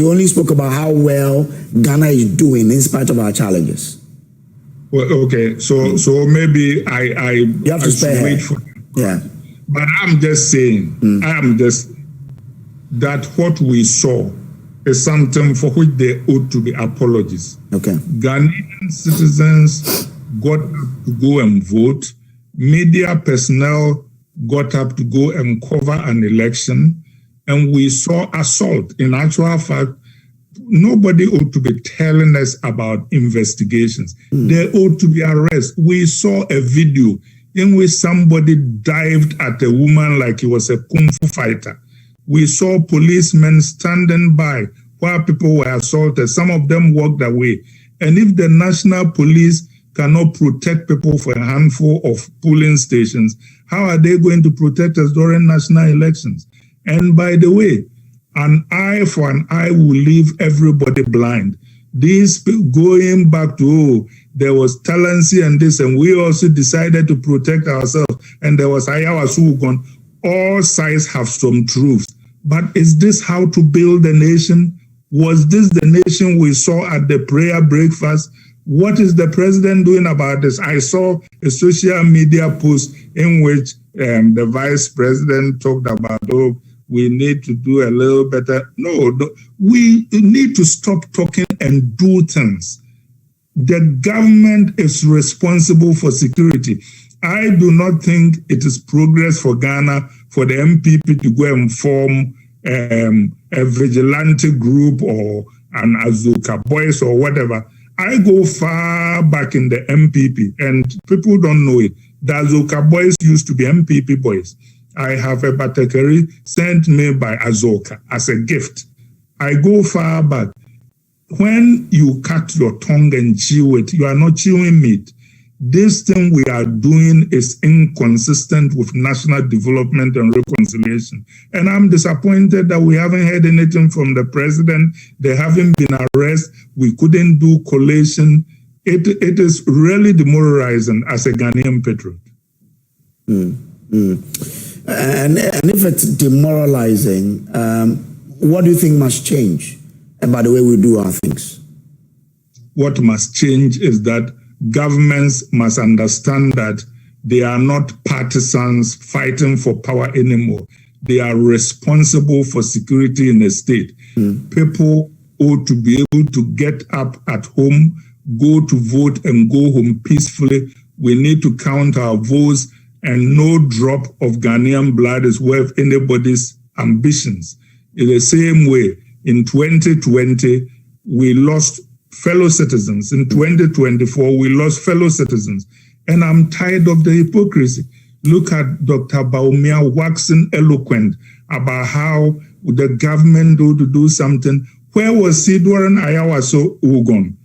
you only spoke about how well Ghana is doing in spite of our challenges. Well, okay, so maybe I you have to should wait for. Yeah. But I'm just saying, that what we saw is something for which there ought to be apologies. Okay. Ghanaian citizens got up to go and vote. Media personnel got up to go and cover an election. And we saw assault. In actual fact, nobody ought to be telling us about investigations. There ought to be arrests. We saw a video in which somebody dived at a woman like he was a kung fu fighter. We saw policemen standing by while people were assaulted. Some of them walked away. And if the national police cannot protect people for a handful of polling stations, how are they going to protect us during national elections? And by the way, an eye for an eye will leave everybody blind. These people going back to, there was talency and this, and we also decided to protect ourselves, and there was Ayawa Sugon. All sides have some truths. But is this how to build a nation? Was this the nation we saw at the prayer breakfast? What is the president doing about this? I saw a social media post in which the vice president talked about, we need to do a little better. No, we need to stop talking and do things. The government is responsible for security. I do not think it is progress for Ghana for the MPP to go and form a vigilante group or an Azuka Boys or whatever. I go far back in the MPP, and people don't know it. The Azuka Boys used to be MPP boys. I have a batakeri sent me by Azoka as a gift. I go far back. When you cut your tongue and chew it, you are not chewing meat. This thing we are doing is inconsistent with national development and reconciliation. And I'm disappointed that we haven't heard anything from the president. They haven't been arrested. We couldn't do collation. It is really demoralizing as a Ghanaian patriot. And if it's demoralizing, what do you think must change about the way we do our things? What must change is that governments must understand that they are not partisans fighting for power anymore. They are responsible for security in the state. People ought to be able to get up at home, go to vote and go home peacefully. We need to count our votes, and no drop of Ghanaian blood is worth anybody's ambitions. In the same way, in 2020, we lost fellow citizens. In 2024, we lost fellow citizens. And I'm tired of the hypocrisy. Look at Dr. Bawumia waxing eloquent about how the government ought to do something. Where was he during Ayawaso Ugon?